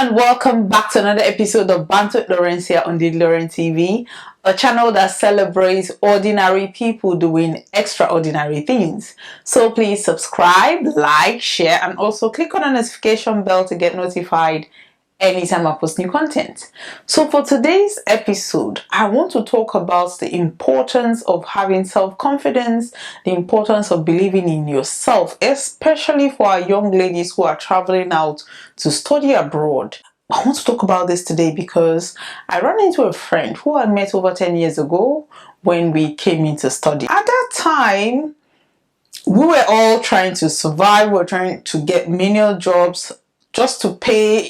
and welcome back to another episode of Bantz with Lawrencia on didnt TV, a channel that celebrates ordinary people doing extraordinary things. So please subscribe, like, share, and also click on the notification bell to get notified anytime I post new content. So for today's episode, I want to talk about the importance of having self-confidence, the importance of believing in yourself, especially for our young ladies who are traveling out to study abroad. I want to talk about this today because I ran into a friend who I met over 10 years ago when we came into study. At that time, we were all trying to survive. We were trying to get menial jobs just to pay,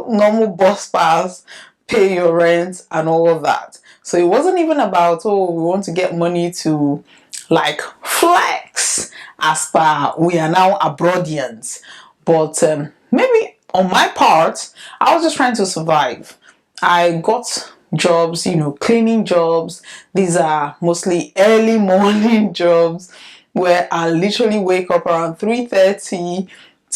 normal bus pass, pay your rent and all of that. So it wasn't even about, oh, we want to get money to like flex as per we are now abroadians. But maybe on my part, I was just trying to survive. I got jobs, cleaning jobs. These are mostly early morning jobs where I literally wake up around 3:30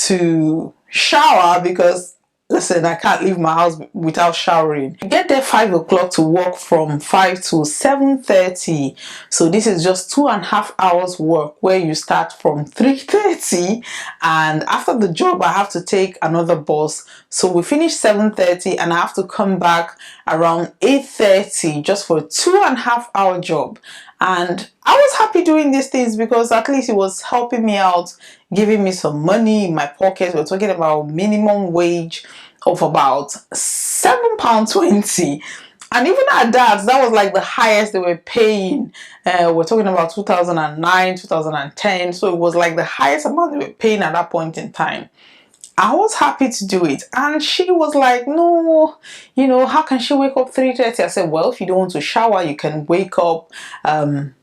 to shower because listen, I can't leave my house without showering. I get there 5 o'clock to work from 5 to 7:30. So this is just 2.5 hours work where you start from 3:30 and after the job I have to take another bus. So we finish 7:30 and I have to come back around 8:30 just for a 2.5 hour job. And I was happy doing these things because at least it was helping me out, giving me some money in my pocket. We're talking about minimum wage of about £7.20. And even at that was like the highest they were paying. We're talking about 2009, 2010. So it was like the highest amount they were paying at that point in time. I was happy to do it, and she was like, no, how can she wake up 3:30? I said, well, if you don't want to shower, you can wake up 4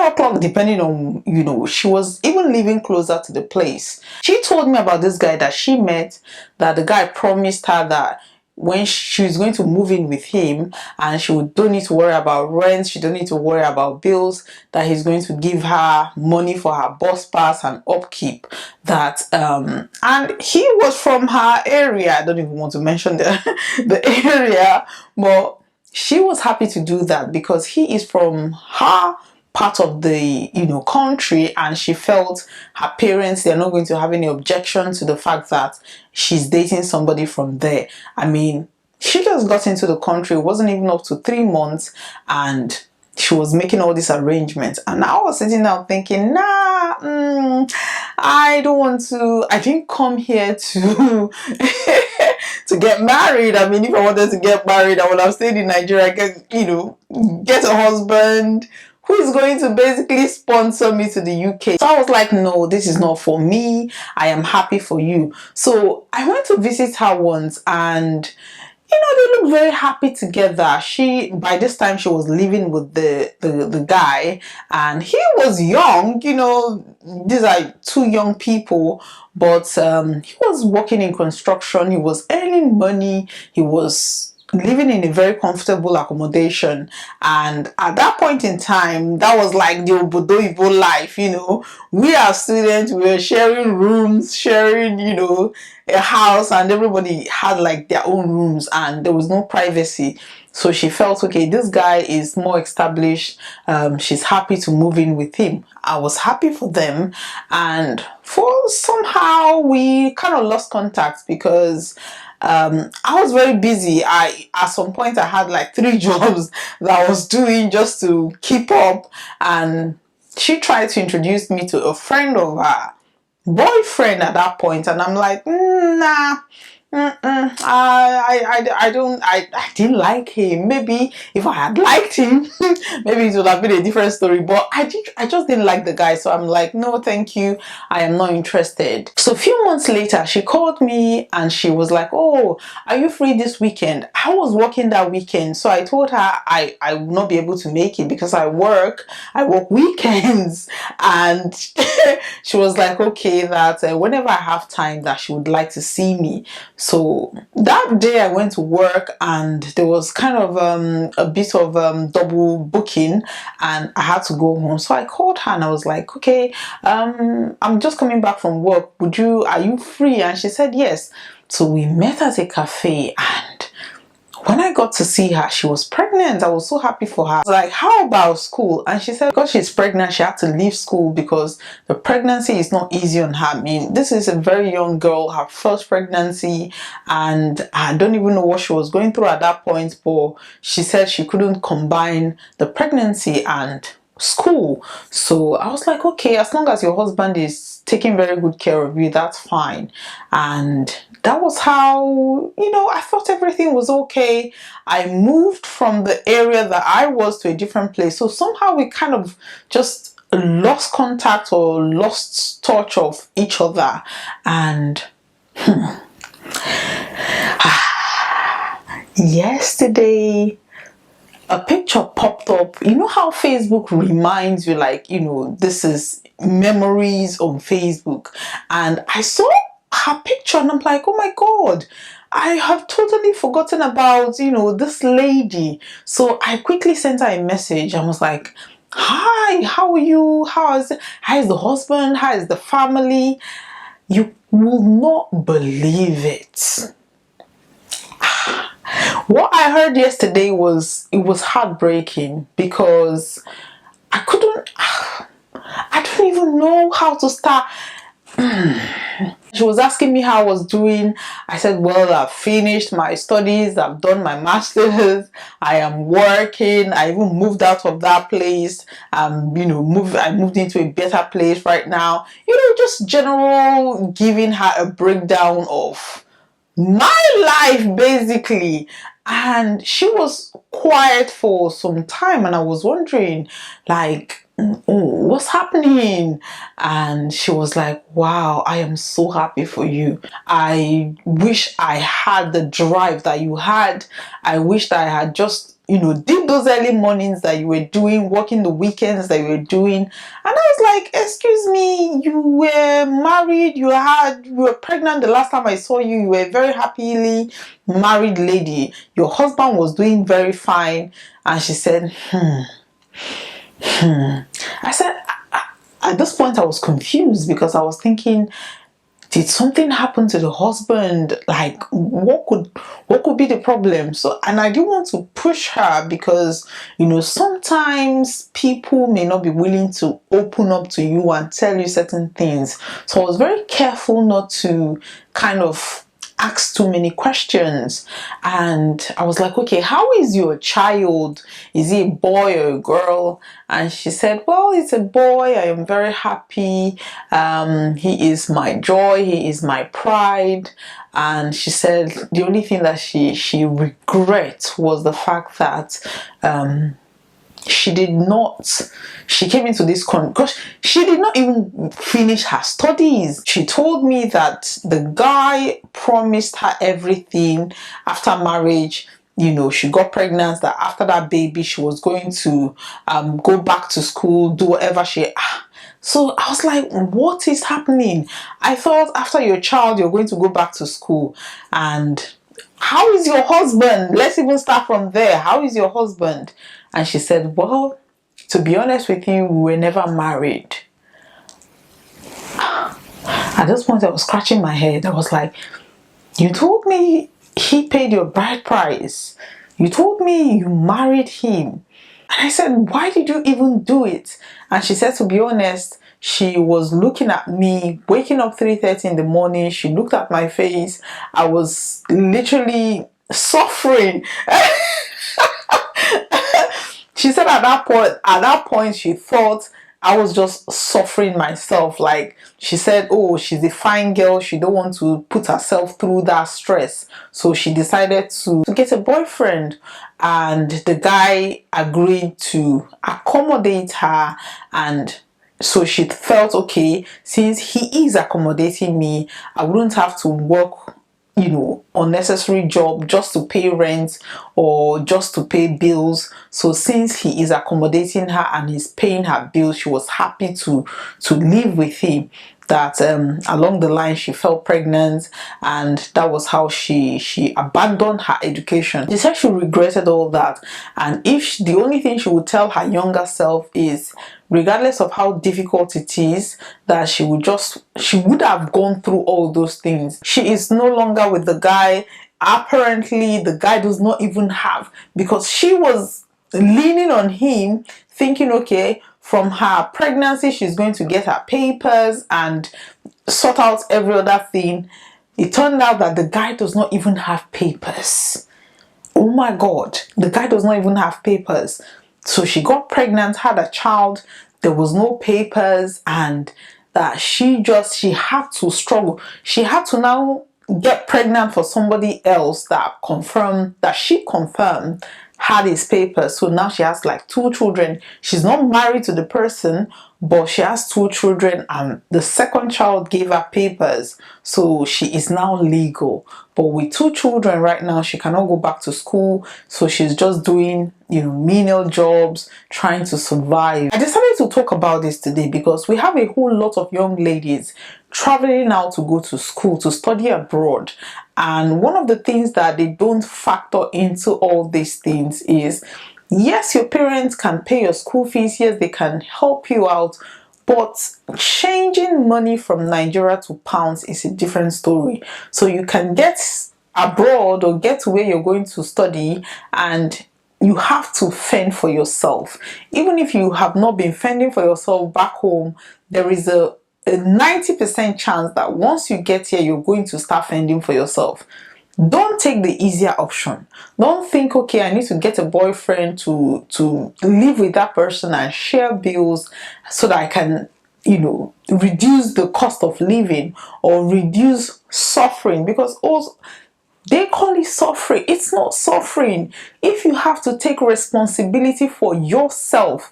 o'clock, depending on, she was even living closer to the place. She told me about this guy that she met, that the guy promised her that when she was going to move in with him and she don't need to worry about rent, she don't need to worry about bills, that he's going to give her money for her bus pass and upkeep. That and he was from her area. I don't even want to mention the area, but she was happy to do that because he is from her part of the country, and she felt her parents, they're not going to have any objection to the fact that she's dating somebody from there. I mean, she just got into the country, it wasn't even up to 3 months, and she was making all these arrangements. And I was sitting down thinking, I don't want to, I didn't come here to to get married. I mean, if I wanted to get married, I would have stayed in Nigeria, get a husband who is going to basically sponsor me to the UK. So I was like, no, this is not for me. I am happy for you. So I went to visit her once, and they looked very happy together. By this time she was living with the guy, and he was young. These are two young people, but he was working in construction. He was earning money. He was living in a very comfortable accommodation, and at that point in time, that was like the obodo Igbo life. We are students, we were sharing rooms, sharing a house, and everybody had like their own rooms and there was no privacy. So she felt, okay, this guy is more established, she's happy to move in with him. I was happy for them, and somehow we kind of lost contact because I was very busy. At some point I had like 3 jobs that I was doing just to keep up, and she tried to introduce me to a friend of her boyfriend at that point, and I'm like, nah, I didn't like him. Maybe if I had liked him, maybe it would have been a different story, but I just didn't like the guy. So I'm like, no, thank you, I am not interested. So a few months later, she called me and she was like, oh, are you free this weekend? I was working that weekend, so I told her I would not be able to make it because I work weekends. And she was like, okay, that whenever I have time, that she would like to see me. So that day I went to work and there was kind of a bit of double booking and I had to go home. So I called her and I was like, okay, I'm just coming back from work. Are you free? And she said yes. So we met at a cafe, and when I got to see her, she was pregnant. I was so happy for her. I was like, how about school? And she said because she's pregnant, she had to leave school because the pregnancy is not easy on her. I mean, this is a very young girl, her first pregnancy, and I don't even know what she was going through at that point, but she said she couldn't combine the pregnancy and school. So I was like, okay, as long as your husband is taking very good care of you, that's fine. And that was how, I thought everything was okay. I moved from the area that I was to a different place. So somehow we kind of just lost contact or lost touch of each other. And yesterday, a picture popped up. You know how Facebook reminds you, like, this is memories on Facebook. And I saw her picture and I'm like, oh my God, I have totally forgotten about, this lady. So I quickly sent her a message. I was like, hi, how are you? How is the husband? How is the family? You will not believe it. What I heard yesterday was heartbreaking because I don't even know how to start. She was asking me how I was doing. I said, well, I've finished my studies, I've done my master's, I am working, I even moved out of that place, I moved into a better place right now. Just general giving her a breakdown of my life basically. And she was quiet for some time and I was wondering, like, what's happening? And she was like, wow, I am so happy for you. I wish I had the drive that you had. I wish that I had just did those early mornings that you were doing, working the weekends that you were doing. And I was like, excuse me, you were married, you were pregnant the last time I saw you, you were a very happily married lady. Your husband was doing very fine. And she said, I said, at this point I was confused because I was thinking, did something happen to the husband? Like, what could be the problem? So, and I didn't want to push her because, sometimes people may not be willing to open up to you and tell you certain things. So I was very careful not to kind of ask too many questions. And I was like, okay, how is your child? Is he a boy or a girl? And she said, well, it's a boy. I am very happy. He is my joy. He is my pride. And she said the only thing that she regrets was the fact that she came into this because she did not even finish her studies. She told me that the guy promised her everything after marriage. She got pregnant, that after that baby she was going to go back to school, do whatever so I was like, what is happening? I thought after your child you're going to go back to school. And how is your husband? Let's even start from there. How is your husband? And she said, well, to be honest with you, we were never married. At this point, I was scratching my head. I was like, you told me he paid your bride price. You told me you married him. And I said, why did you even do it? And she said, to be honest, she was looking at me, waking up 3:30 in the morning. She looked at my face. I was literally suffering. She said at that point, she thought I was just suffering myself. Like, she said, oh, she's a fine girl. She don't want to put herself through that stress. So she decided to get a boyfriend. And the guy agreed to accommodate her. And so she felt, okay, since he is accommodating me, I wouldn't have to work unnecessary job just to pay rent or just to pay bills. So since he is accommodating her and he's paying her bills, she was happy to live with him. that along the line she fell pregnant, and that was how she abandoned her education. She said she regretted all that, and the only thing she would tell her younger self is, regardless of how difficult it is, that she would have gone through all those things. She is no longer with the guy. Apparently the guy does not even have, because she was leaning on him, thinking, okay, from her pregnancy she's going to get her papers and sort out every other thing. It turned out that the guy does not even have papers. Oh my God, the guy does not even have papers. So she got pregnant, had a child, there was no papers, and that she had to struggle. She had to now get pregnant for somebody else that she confirmed had his papers. So now she has like 2 children. She's not married to the person, but she has 2 children, and the second child gave her papers, so she is now legal. But with 2 children right now, she cannot go back to school, so she's just doing, menial jobs, trying to survive. I decided to talk about this today because we have a whole lot of young ladies traveling out to go to school, to study abroad. And one of the things that they don't factor into all these things is, yes, your parents can pay your school fees, yes, they can help you out, but changing money from Nigeria to pounds is a different story. So you can get abroad or get to where you're going to study, and you have to fend for yourself. Even if you have not been fending for yourself back home, there is a 90% chance that once you get here, you're going to start fending for yourself. Don't take the easier option. Don't think, okay, I need to get a boyfriend to live with that person and share bills so that I can, reduce the cost of living or reduce suffering, because also they call it suffering. It's not suffering. If you have to take responsibility for yourself,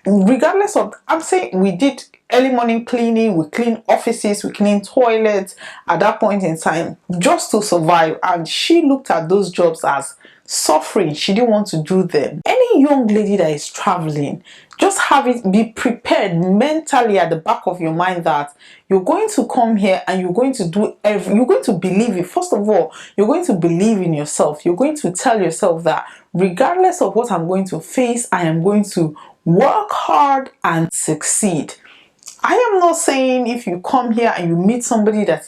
regardless of, I'm saying we did early morning cleaning, we clean offices, we clean toilets at that point in time just to survive. And she looked at those jobs as suffering. She didn't want to do them. Any young lady that is traveling, just be prepared mentally at the back of your mind that you're going to come here and you're going to you're going to believe it. First of all, you're going to believe in yourself. You're going to tell yourself that regardless of what I'm going to face, I am going to work hard and succeed. I am not saying if you come here and you meet somebody that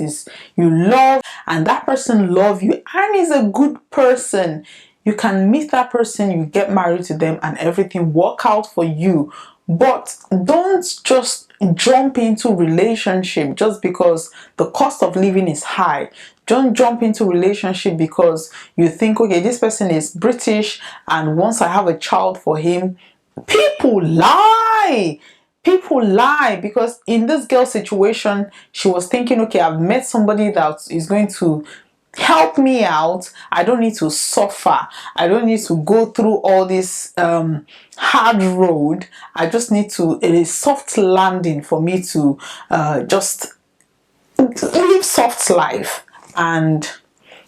you love, and that person loves you and is a good person, you can meet that person, you get married to them, and everything work out for you. But don't just jump into relationship just because the cost of living is high. Don't jump into relationship because you think, okay, this person is British, and once I have a child for him. People lie. People lie, because in this girl's situation, she was thinking, okay, I've met somebody that is going to help me out. I don't need to suffer. I don't need to go through all this hard road. I just need a soft landing for me to just live soft life. And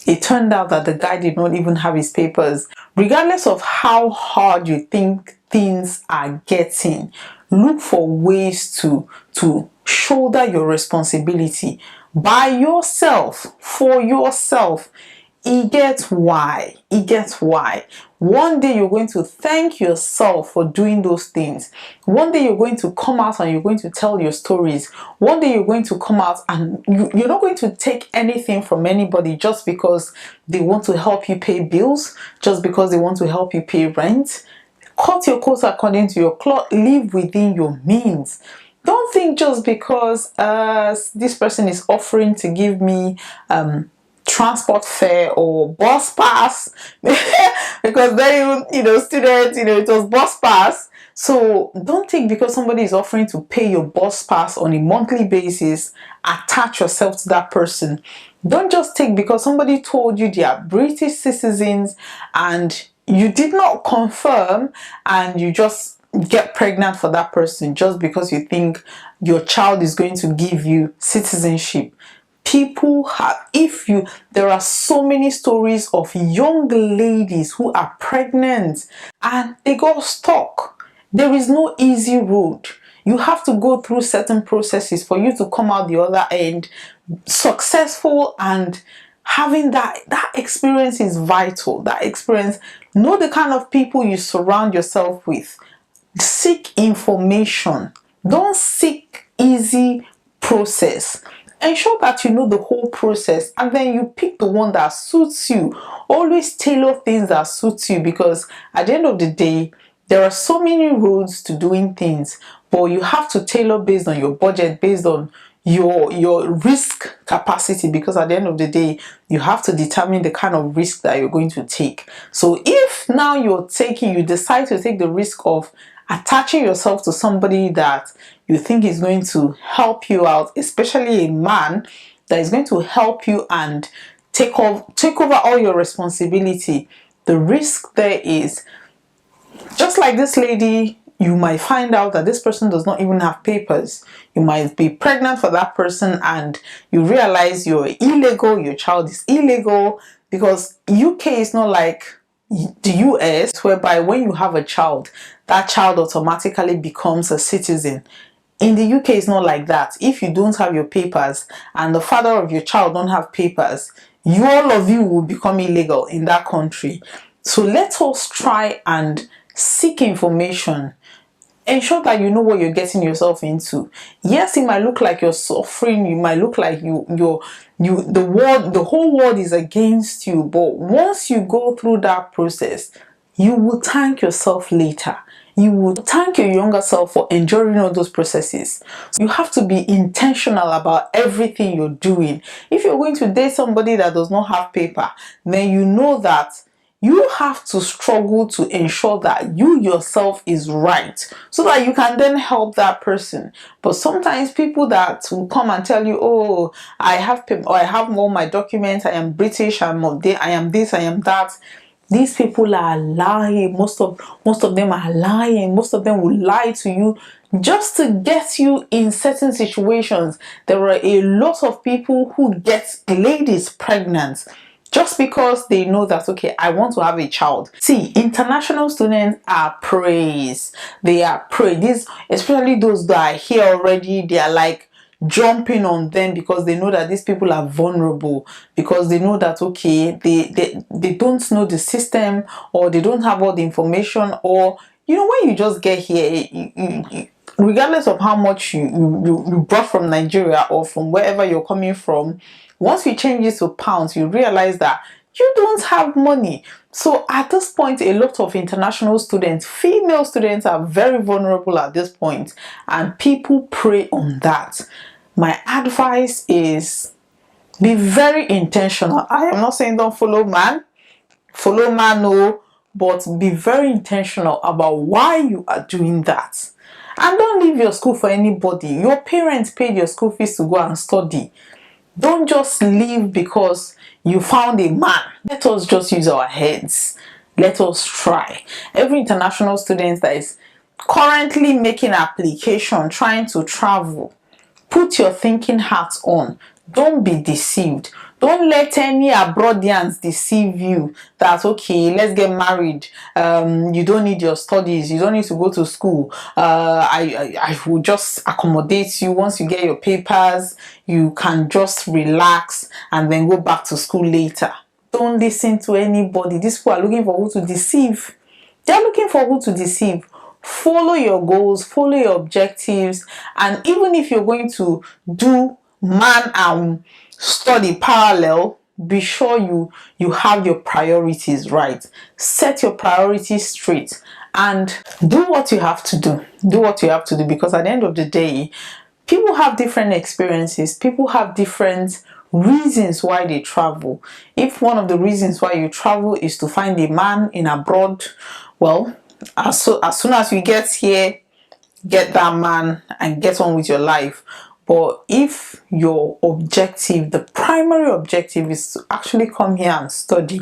it turned out that the guy did not even have his papers. Regardless of how hard you think things are getting, look for ways to shoulder your responsibility by yourself, for yourself. It gets why. One day you're going to thank yourself for doing those things. One day you're going to come out and you're going to tell your stories. One day you're going to come out and you're not going to take anything from anybody just because they want to help you pay bills, just because they want to help you pay rent. Cut your coat according to your cloth. Live within your means. Don't think just because this person is offering to give me transport fare or bus pass because then students, it was bus pass. So don't think because somebody is offering to pay your bus pass on a monthly basis, attach yourself to that person. Don't just take because somebody told you they are British citizens and you did not confirm, and you just get pregnant for that person just because you think your child is going to give you citizenship. There are so many stories of young ladies who are pregnant and they got stuck. There is no easy road. You have to go through certain processes for you to come out the other end successful. And having that experience is vital. That experience, know the kind of people you surround yourself with. Seek information. Don't seek easy process. Ensure that you know the whole process, and then you pick the one that suits you. Always tailor things that suits you, because at the end of the day, there are so many roads to doing things, but you have to tailor based on your budget, based on your risk capacity, because at the end of the day, you have to determine the kind of risk that you're going to take. So if now you decide to take the risk of attaching yourself to somebody that you think is going to help you out, especially a man that is going to help you and take over all your responsibility, the risk there is, just like this lady, you might find out that this person does not even have papers. You might be pregnant for that person and you realize you're illegal, your child is illegal, because UK is not like the US, whereby when you have a child, that child automatically becomes a citizen. In the UK, it's not like that. If you don't have your papers and the father of your child don't have papers, all of you will become illegal in that country. So let us try and seek information. Ensure that you know what you're getting yourself into. Yes, it might look like you're suffering. You might look like the whole world is against you. But once you go through that process, you will thank yourself later. You will thank your younger self for enduring all those processes. You have to be intentional about everything you're doing. If you're going to date somebody that does not have paper, then you know that you have to struggle to ensure that you yourself is right, so that you can then help that person. But sometimes people that will come and tell you, oh, I have paper, or I have all my documents, I am British, I am this, I am that. These people are lying. Most of them are lying. Most of them will lie to you just to get you in certain situations. There are a lot of people who get ladies pregnant just because they know that, okay, I want to have a child. See, international students are praised. They are praised. Especially those that are here already, they are like jumping on them, because they know that these people are vulnerable, because they know that, okay, they don't know the system, or they don't have all the information, or when you just get here, regardless of how much you brought from Nigeria or from wherever you're coming from, once you change it to pounds, you realize that you don't have money. So at this point, a lot of international students, female students, are very vulnerable at this point, and people prey on that. My advice is, be very intentional. I am not saying don't follow man, no, but be very intentional about why you are doing that. And don't leave your school for anybody. Your parents paid your school fees to go and study. Don't just leave because you found a man. Let us just use our heads. Let us try. Every international student that is currently making application, trying to travel, put your thinking hat on. Don't be deceived. Don't let any abroadians deceive you that, okay, let's get married. You don't need your studies. You don't need to go to school. I will just accommodate you. Once you get your papers, you can just relax and then go back to school later. Don't listen to anybody. These people are looking for who to deceive. They're looking for who to deceive. Follow your goals, follow your objectives, and even if you're going to do man and study parallel, be sure you have your priorities right. Set your priorities straight and do what you have to do. Do what you have to do, because at the end of the day, people have different experiences. People have different reasons why they travel. If one of the reasons why you travel is to find a man in abroad, well, as soon as you get here, get that man and get on with your life. But if your objective, the primary objective, is to actually come here and study,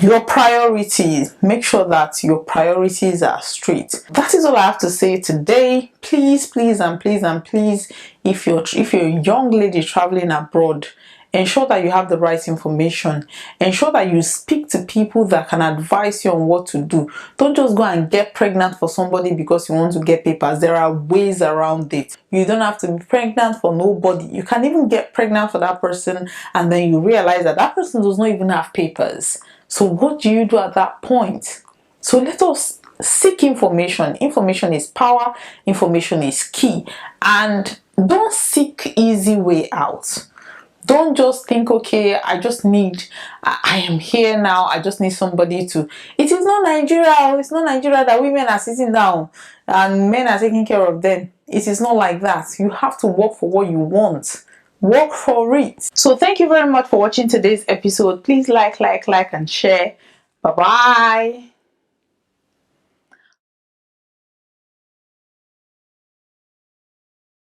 your priorities, make sure that your priorities are straight. That is all I have to say today. Please, please, and please, and please, if you're a young lady traveling abroad, ensure that you have the right information, ensure that you speak to people that can advise you on what to do. Don't just go and get pregnant for somebody because you want to get papers. There are ways around it. You don't have to be pregnant for nobody. You can even get pregnant for that person and then you realize that that person does not even have papers. So what do you do at that point? So let us seek information. Information is power. Information is key. And don't seek easy way out. Don't just think, okay, I am here now, I just need somebody to. It is not Nigeria. It's not Nigeria that women are sitting down and men are taking care of them. It is not like that. You have to work for what you want. Work for it. So thank you very much for watching today's episode. Please like, and share. Bye bye.